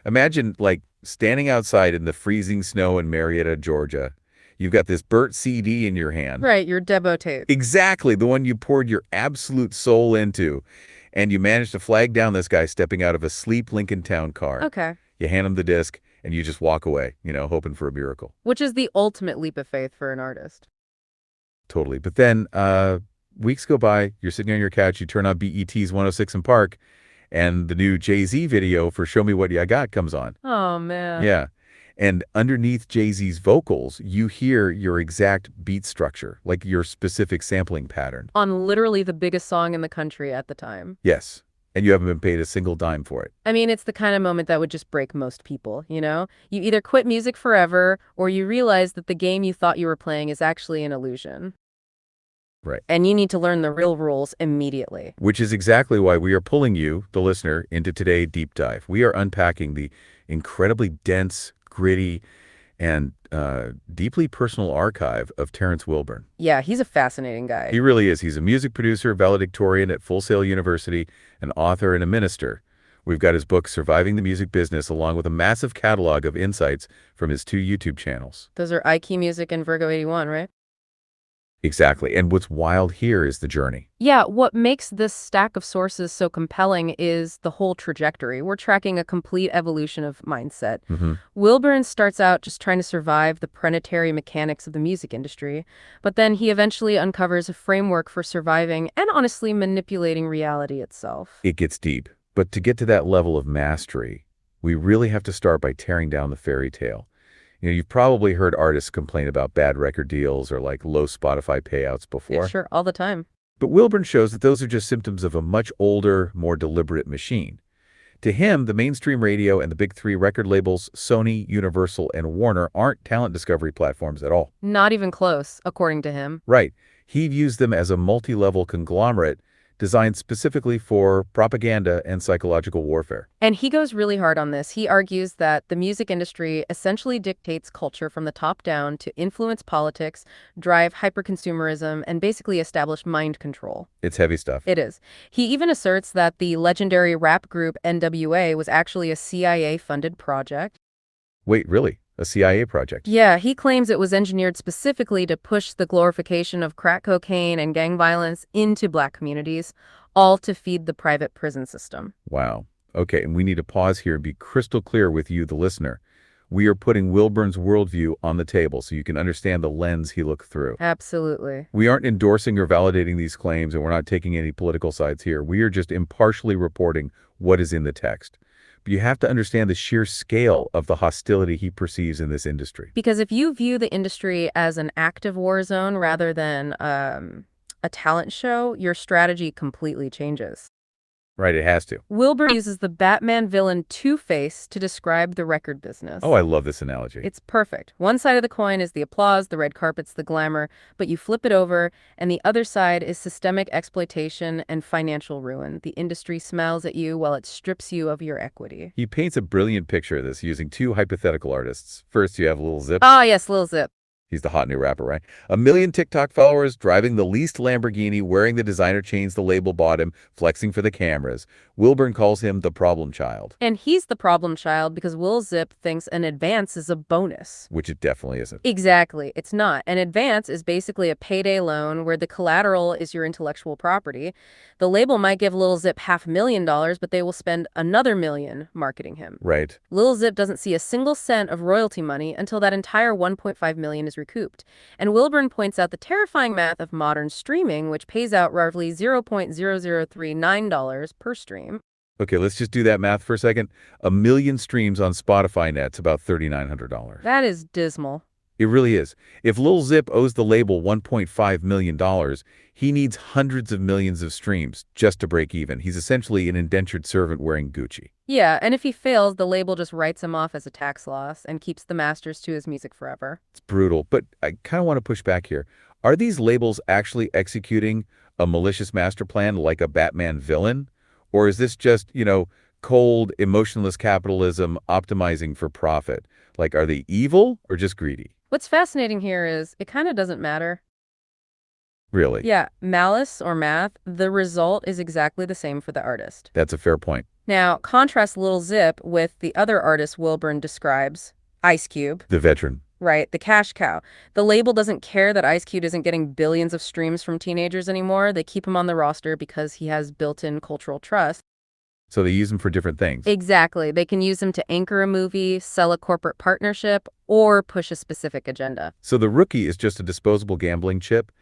Imagine, like, standing outside in the freezing snow in Marietta, Georgia. You've got this Burt CD in your hand. Right, your demo tape. Exactly, the one you poured your absolute soul into. And you managed to flag down this guy stepping out of a sleep Lincoln Town car. Okay. You hand him the disc, and you just walk away, hoping for a miracle. Which is the ultimate leap of faith for an artist. Totally. But then weeks go by, you're sitting on your couch, you turn on BET's 106 in Park, and the new Jay-Z video for Show Me What You Got comes on. Oh, man. Yeah. And underneath Jay-Z's vocals, you hear your exact beat structure, like your specific sampling pattern. On literally the biggest song in the country at the time. Yes. And you haven't been paid a single dime for it. I mean, it's the kind of moment that would just break most people, you know? You either quit music forever, or you realize that the game you thought you were playing is actually an illusion. Right. And you need to learn the real rules immediately. Which is exactly why we are pulling you, the listener, into today's deep dive. We are unpacking the incredibly dense, gritty, and deeply personal archive of Terrence Wilburn. Yeah, he's a fascinating guy. He really is. He's a music producer, valedictorian at Full Sail University, an author, and a minister. We've got his book, Surviving the Music Business, along with a massive catalog of insights from his 2 YouTube channels. Those are IQ Music and Virgo 81, right? Exactly. And what's wild here is the journey. Yeah, what makes this stack of sources so compelling is the whole trajectory. We're tracking a complete evolution of mindset. Wilburn starts out just trying to survive the predatory mechanics of the music industry, but then he eventually uncovers a framework for surviving and honestly manipulating reality itself. It gets deep. But to get to that level of mastery, we really have to start by tearing down the fairy tale. You've probably heard artists complain about bad record deals or like low Spotify payouts before. Yeah, sure, all the time. But Wilburn shows that those are just symptoms of a much older, more deliberate machine. To him, the mainstream radio and the big 3 record labels, Sony, Universal, and Warner, aren't talent discovery platforms at all. Not even close, according to him. Right. He views them as a multi-level conglomerate designed specifically for propaganda and psychological warfare. And he goes really hard on this. He argues that the music industry essentially dictates culture from the top down to influence politics, drive hyperconsumerism, and basically establish mind control. It's heavy stuff. It is. He even asserts that the legendary rap group NWA was actually a CIA-funded project. Wait, really? A CIA project? Yeah, he claims it was engineered specifically to push the glorification of crack cocaine and gang violence into Black communities, all to feed the private prison system. Wow. Okay, and we need to pause here and be crystal clear with you, the listener. We are putting Wilburn's worldview on the table so you can understand the lens he looked through. Absolutely. We aren't endorsing or validating these claims, and we're not taking any political sides here. We are just impartially reporting what is in the text. But you have to understand the sheer scale of the hostility he perceives in this industry. Because if you view the industry as an active war zone rather than a talent show, your strategy completely changes. Right, it has to. Wilbur uses the Batman villain Two-Face to describe the record business. Oh, I love this analogy. It's perfect. One side of the coin is the applause, the red carpet's the glamour, but you flip it over, and the other side is systemic exploitation and financial ruin. The industry smiles at you while it strips you of your equity. He paints a brilliant picture of this using 2 hypothetical artists. First, you have Lil Zip. Ah, yes, Lil Zip. He's the hot new rapper, right? 1 million TikTok followers, driving the leased Lamborghini, wearing the designer chains the label bought him, flexing for the cameras. Wilburn calls him the problem child. And he's the problem child because Lil Zip thinks an advance is a bonus. Which it definitely isn't. Exactly. It's not. An advance is basically a payday loan where the collateral is your intellectual property. The label might give Lil Zip $500,000, but they will spend another $1 million marketing him. Right. Lil Zip doesn't see a single cent of royalty money until that entire $1.5 million is recouped. And Wilburn points out the terrifying math of modern streaming, which pays out roughly $0.0039 per stream. Okay, let's just do that math for a second. 1 million streams on Spotify net's about $3,900. That is dismal. It really is. If Lil Zip owes the label $1.5 million, he needs hundreds of millions of streams just to break even. He's essentially an indentured servant wearing Gucci. Yeah, and if he fails, the label just writes him off as a tax loss and keeps the masters to his music forever. It's brutal, but I kind of want to push back here. Are these labels actually executing a malicious master plan like a Batman villain? Or is this just, cold, emotionless capitalism optimizing for profit? Like, are they evil or just greedy? What's fascinating here is it kind of doesn't matter. Really? Yeah, malice or math, the result is exactly the same for the artist. That's a fair point. Now, contrast Lil Zip with the other artist Wilburn describes, Ice Cube. The veteran. Right, the cash cow. The label doesn't care that Ice Cube isn't getting billions of streams from teenagers anymore. They keep him on the roster because he has built-in cultural trust. So they use them for different things. Exactly. They can use him to anchor a movie, sell a corporate partnership, or push a specific agenda. So the rookie is just a disposable gambling chip,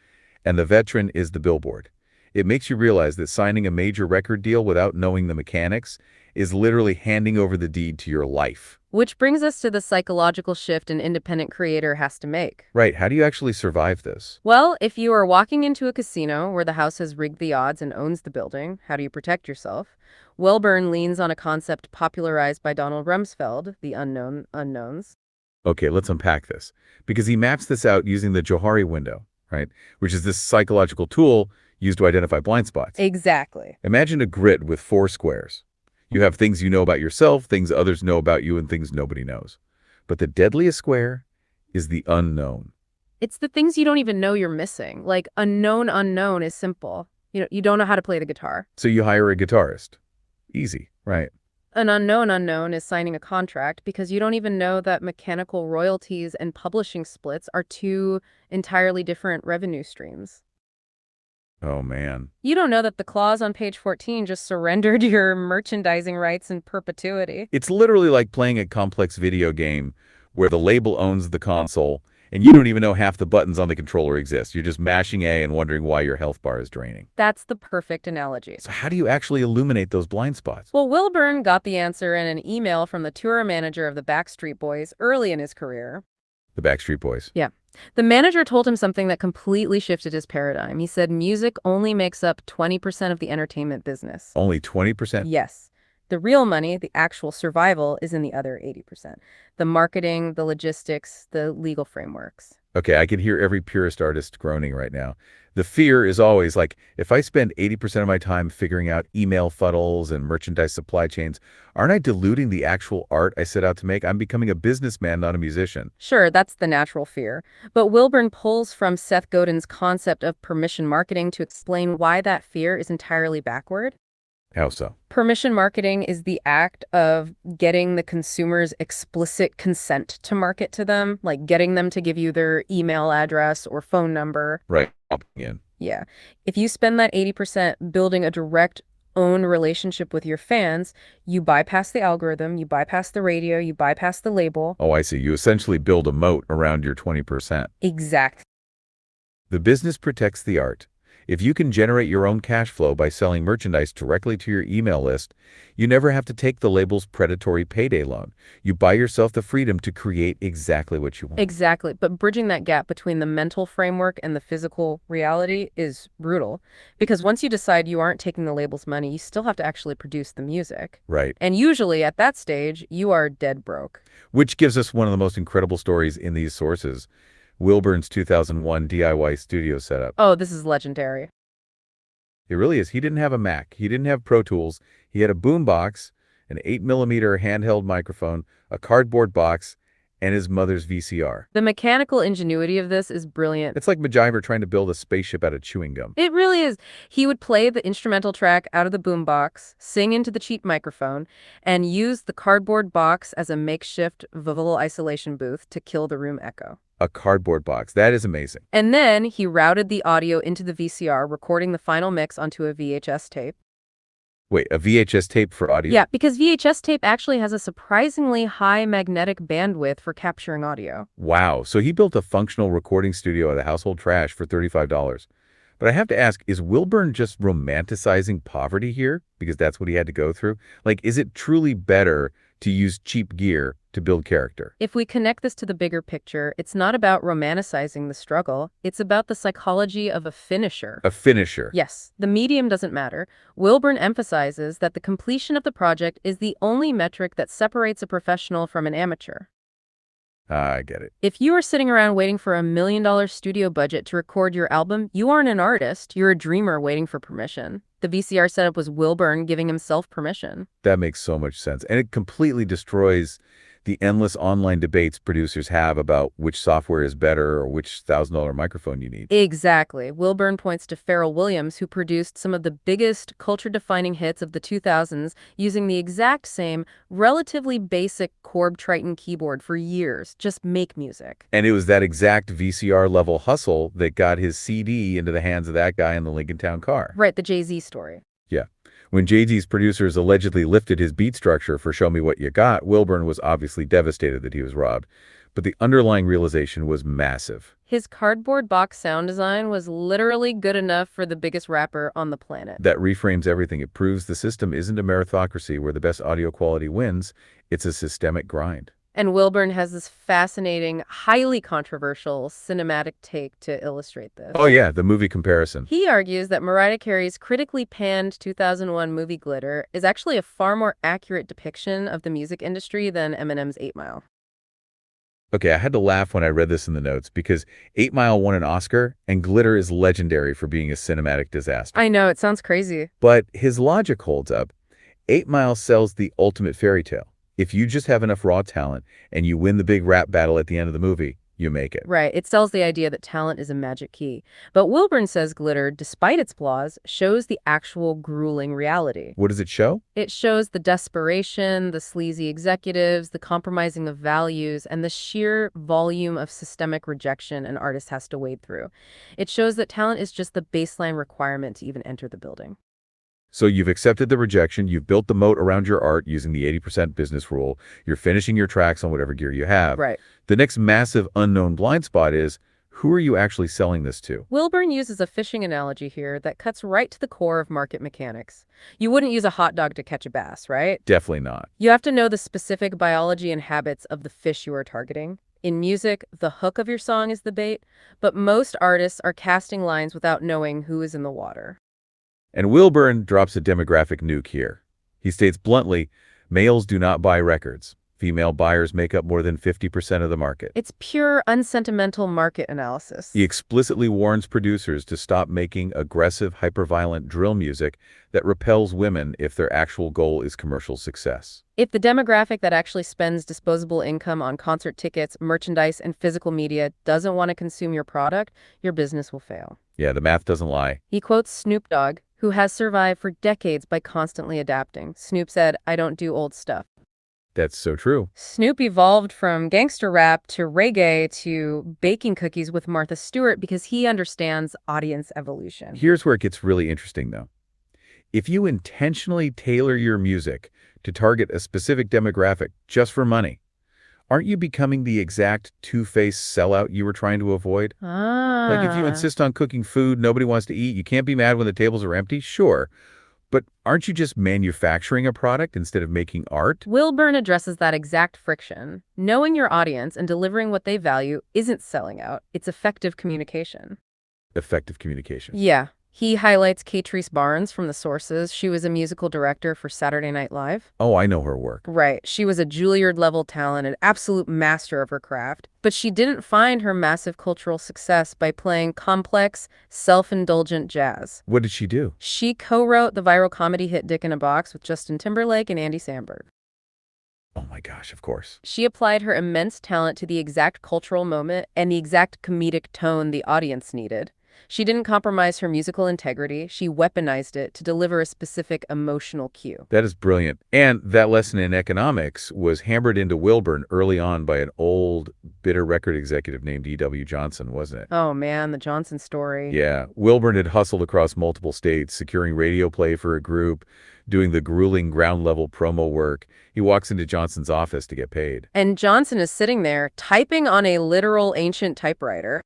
and the veteran is the billboard. It makes you realize that signing a major record deal without knowing the mechanics is literally handing over the deed to your life. Which brings us to the psychological shift an independent creator has to make. Right, how do you actually survive this? Well, if you are walking into a casino where the house has rigged the odds and owns the building, how do you protect yourself? Wilburn leans on a concept popularized by Donald Rumsfeld, the unknown unknowns. Okay, let's unpack this. Because he maps this out using the Johari window, right? Which is this psychological tool used to identify blind spots. Exactly. Imagine a grid with 4 squares. You have things you know about yourself, things others know about you, and things nobody knows. But the deadliest square is the unknown. It's the things you don't even know you're missing. Like, a known unknown is simple. You don't know how to play the guitar. So you hire a guitarist. Easy, right? An unknown unknown is signing a contract because you don't even know that mechanical royalties and publishing splits are two entirely different revenue streams. Oh, man. You don't know that the clause on page 14 just surrendered your merchandising rights in perpetuity. It's literally like playing a complex video game where the label owns the console and you don't even know half the buttons on the controller exist. You're just mashing A and wondering why your health bar is draining. That's the perfect analogy. So how do you actually illuminate those blind spots? Well, Wilburn got the answer in an email from the tour manager of the Backstreet Boys early in his career. The Backstreet Boys. Yeah. The manager told him something that completely shifted his paradigm. He said music only makes up 20% of the entertainment business. Only 20%? Yes. The real money, the actual survival, is in the other 80%. The marketing, the logistics, the legal frameworks. Okay, I can hear every purist artist groaning right now. The fear is always like, if I spend 80% of my time figuring out email funnels and merchandise supply chains, aren't I diluting the actual art I set out to make? I'm becoming a businessman, not a musician. Sure, that's the natural fear. But Wilburn pulls from Seth Godin's concept of permission marketing to explain why that fear is entirely backward. How so? Permission marketing is the act of getting the consumer's explicit consent to market to them, like getting them to give you their email address or phone number. Right. In. Yeah. If you spend that 80% building a direct own relationship with your fans, you bypass the algorithm, you bypass the radio, you bypass the label. Oh, I see. You essentially build a moat around your 20%. Exactly. The business protects the art. If you can generate your own cash flow by selling merchandise directly to your email list, you never have to take the label's predatory payday loan. You buy yourself the freedom to create exactly what you want. Exactly. But bridging that gap between the mental framework and the physical reality is brutal. Because once you decide you aren't taking the label's money, you still have to actually produce the music. Right. And usually at that stage, you are dead broke. Which gives us one of the most incredible stories in these sources. Wilburn's 2001 DIY studio setup. Oh, this is legendary. It really is. He didn't have a Mac. He didn't have Pro Tools. He had a boombox, an 8mm handheld microphone, a cardboard box, and his mother's VCR. The mechanical ingenuity of this is brilliant. It's like MacGyver trying to build a spaceship out of chewing gum. It really is. He would play the instrumental track out of the boombox, sing into the cheap microphone, and use the cardboard box as a makeshift vocal isolation booth to kill the room echo. A cardboard box. That is amazing. And then he routed the audio into the VCR, recording the final mix onto a VHS tape. Wait, a VHS tape for audio? Yeah, because VHS tape actually has a surprisingly high magnetic bandwidth for capturing audio. Wow. So he built a functional recording studio out of household trash for $35. But I have to ask, is Wilburn just romanticizing poverty here? Because that's what he had to go through? Like, is it truly better to use cheap gear to build character? If we connect this to the bigger picture, it's not about romanticizing the struggle. It's about the psychology of a finisher. A finisher. Yes, the medium doesn't matter. Wilburn emphasizes that the completion of the project is the only metric that separates a professional from an amateur. I get it. If you are sitting around waiting for $1 million studio budget to record your album, you aren't an artist. You're a dreamer waiting for permission. The VCR setup was Wilburn giving himself permission. That makes so much sense. And it completely destroys The endless online debates producers have about which software is better or which $1,000 microphone you need. Exactly. Wilburn points to Pharrell Williams, who produced some of the biggest culture-defining hits of the 2000s using the exact same, relatively basic Korg Triton keyboard for years. Just make music. And it was that exact VCR-level hustle that got his CD into the hands of that guy in the Lincoln Town car. Right, the Jay-Z story. Yeah. When Jay-Z's producers allegedly lifted his beat structure for Show Me What You Got, Wilburn was obviously devastated that he was robbed. But the underlying realization was massive. His cardboard box sound design was literally good enough for the biggest rapper on the planet. That reframes everything. It proves the system isn't a meritocracy where the best audio quality wins. It's a systemic grind. And Wilburn has this fascinating, highly controversial cinematic take to illustrate this. Oh yeah, the movie comparison. He argues that Mariah Carey's critically panned 2001 movie Glitter is actually a far more accurate depiction of the music industry than Eminem's 8 Mile. Okay, I had to laugh when I read this in the notes because 8 Mile won an Oscar and Glitter is legendary for being a cinematic disaster. I know, it sounds crazy. But his logic holds up. 8 Mile sells the ultimate fairy tale. If you just have enough raw talent and you win the big rap battle at the end of the movie, you make it. Right, it sells the idea that talent is a magic key. But Wilburn says Glitter, despite its flaws, shows the actual grueling reality. What does it show? It shows the desperation, the sleazy executives, the compromising of values, and the sheer volume of systemic rejection an artist has to wade through. It shows that talent is just the baseline requirement to even enter the building. So you've accepted the rejection, you've built the moat around your art using the 80% business rule, you're finishing your tracks on whatever gear you have. Right. The next massive unknown blind spot is, who are you actually selling this to? Wilburn uses a fishing analogy here that cuts right to the core of market mechanics. You wouldn't use a hot dog to catch a bass, right? Definitely not. You have to know the specific biology and habits of the fish you are targeting. In music, the hook of your song is the bait, but most artists are casting lines without knowing who is in the water. And Wilburn drops a demographic nuke here. He states bluntly, males do not buy records. Female buyers make up more than 50% of the market. It's pure, unsentimental market analysis. He explicitly warns producers to stop making aggressive, hyperviolent drill music that repels women if their actual goal is commercial success. If the demographic that actually spends disposable income on concert tickets, merchandise, and physical media doesn't want to consume your product, your business will fail. Yeah, the math doesn't lie. He quotes Snoop Dogg, who has survived for decades by constantly adapting. Snoop said, "I don't do old stuff." That's so true. Snoop evolved from gangster rap to reggae to baking cookies with Martha Stewart because he understands audience evolution. Here's where it gets really interesting, though. If you intentionally tailor your music to target a specific demographic just for money, aren't you becoming the exact two-faced sellout you were trying to avoid? Like if you insist on cooking food nobody wants to eat, you can't be mad when the tables are empty, sure. But aren't you just manufacturing a product instead of making art? Wilburn addresses that exact friction. Knowing your audience and delivering what they value isn't selling out. It's effective communication. Effective communication. Yeah. He highlights Catrice Barnes from The Sources. She was a musical director for Saturday Night Live. Oh, I know her work. Right. She was a Juilliard-level talent, an absolute master of her craft. But she didn't find her massive cultural success by playing complex, self-indulgent jazz. What did she do? She co-wrote the viral comedy hit Dick in a Box with Justin Timberlake and Andy Samberg. Oh my gosh, of course. She applied her immense talent to the exact cultural moment and the exact comedic tone the audience needed. She didn't compromise her musical integrity. She weaponized it to deliver a specific emotional cue. That is brilliant. And that lesson in economics was hammered into Wilburn early on by an old, bitter record executive named E.W. Johnson, wasn't it? Oh man, the Johnson story. Yeah. Wilburn had hustled across multiple states, securing radio play for a group, doing the grueling ground-level promo work. He walks into Johnson's office to get paid. And Johnson is sitting there, typing on a literal ancient typewriter.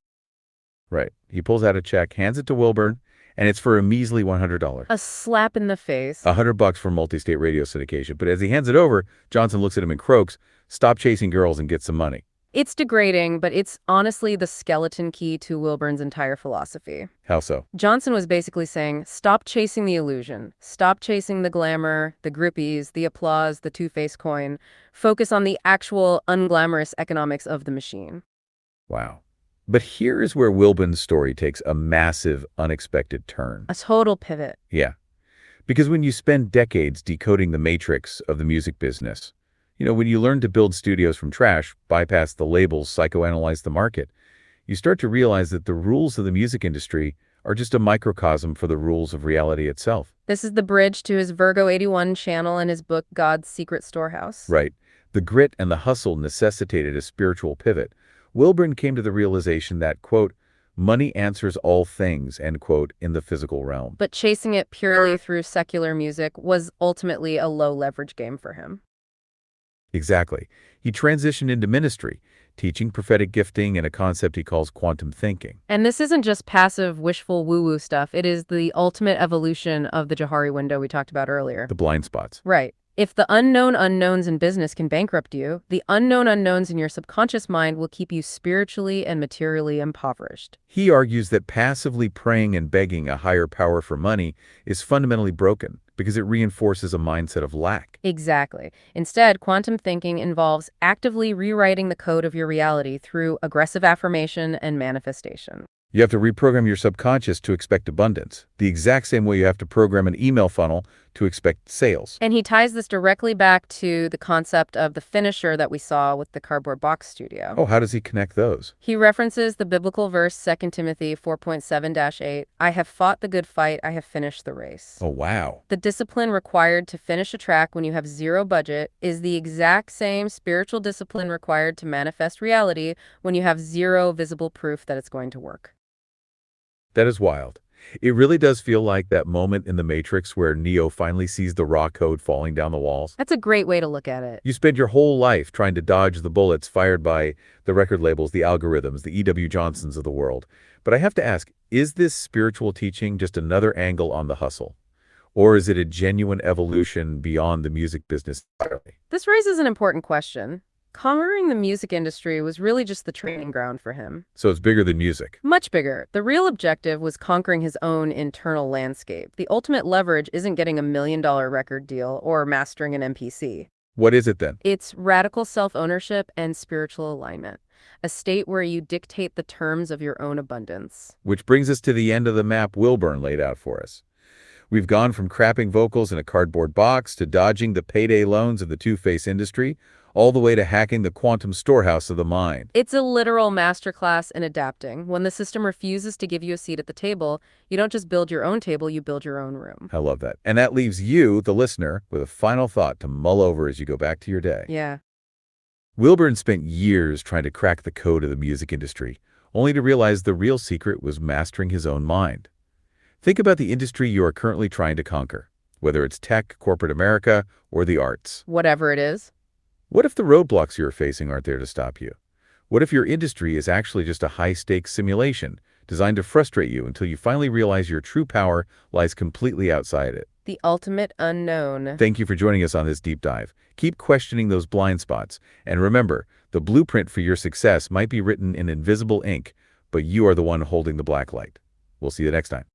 Right. He pulls out a check, hands it to Wilburn, and it's for a measly $100. A slap in the face. $100 for multi-state radio syndication. But as he hands it over, Johnson looks at him and croaks, "Stop chasing girls and get some money." It's degrading, but it's honestly the skeleton key to Wilburn's entire philosophy. How so? Johnson was basically saying, stop chasing the illusion. Stop chasing the glamour, the groupies, the applause, the two-faced coin. Focus on the actual unglamorous economics of the machine. Wow. But here is where Wilburn's story takes a massive, unexpected turn. A total pivot. Yeah. Because when you spend decades decoding the matrix of the music business, When you learn to build studios from trash, bypass the labels, psychoanalyze the market, you start to realize that the rules of the music industry are just a microcosm for the rules of reality itself. This is the bridge to his Virgo 81 channel and his book, God's Secret Storehouse. Right. The grit and the hustle necessitated a spiritual pivot. Wilburn came to the realization that, quote, money answers all things, end quote, in the physical realm. But chasing it purely through secular music was ultimately a low-leverage game for him. Exactly. He transitioned into ministry, teaching prophetic gifting and a concept he calls quantum thinking. And this isn't just passive, wishful woo-woo stuff. It is the ultimate evolution of the Johari window we talked about earlier. The blind spots. Right. If the unknown unknowns in business can bankrupt you, the unknown unknowns in your subconscious mind will keep you spiritually and materially impoverished. He argues that passively praying and begging a higher power for money is fundamentally broken because it reinforces a mindset of lack. Exactly. Instead, quantum thinking involves actively rewriting the code of your reality through aggressive affirmation and manifestation. You have to reprogram your subconscious to expect abundance, the exact same way you have to program an email funnel to expect sales. And he ties this directly back to the concept of the finisher that we saw with the cardboard box studio. Oh, how does he connect those? He references the biblical verse 2 Timothy 4.7-8, I have fought the good fight, I have finished the race. Oh, wow. The discipline required to finish a track when you have zero budget is the exact same spiritual discipline required to manifest reality when you have zero visible proof that it's going to work. That is wild. It really does feel like that moment in The Matrix where Neo finally sees the raw code falling down the walls. That's a great way to look at it. You spend your whole life trying to dodge the bullets fired by the record labels, the algorithms, the E.W. Johnsons of the world. But I have to ask, is this spiritual teaching just another angle on the hustle? Or is it a genuine evolution beyond the music business entirely? This raises an important question. Conquering the music industry was really just the training ground for him. So it's bigger than music. Much bigger. The real objective was conquering his own internal landscape. The ultimate leverage isn't getting $1 million record deal or mastering an MPC. What is it then? It's radical self-ownership and spiritual alignment, a state where you dictate the terms of your own abundance. Which brings us to the end of the map Wilburn laid out for us. We've gone from crapping vocals in a cardboard box to dodging the payday loans of the two-face industry, all the way to hacking the quantum storehouse of the mind. It's a literal masterclass in adapting. When the system refuses to give you a seat at the table, you don't just build your own table, you build your own room. I love that. And that leaves you, the listener, with a final thought to mull over as you go back to your day. Yeah. Wilburn spent years trying to crack the code of the music industry, only to realize the real secret was mastering his own mind. Think about the industry you are currently trying to conquer, whether it's tech, corporate America, or the arts. Whatever it is. What if the roadblocks you're facing aren't there to stop you? What if your industry is actually just a high-stakes simulation designed to frustrate you until you finally realize your true power lies completely outside it? The ultimate unknown. Thank you for joining us on this deep dive. Keep questioning those blind spots. And remember, the blueprint for your success might be written in invisible ink, but you are the one holding the black light. We'll see you next time.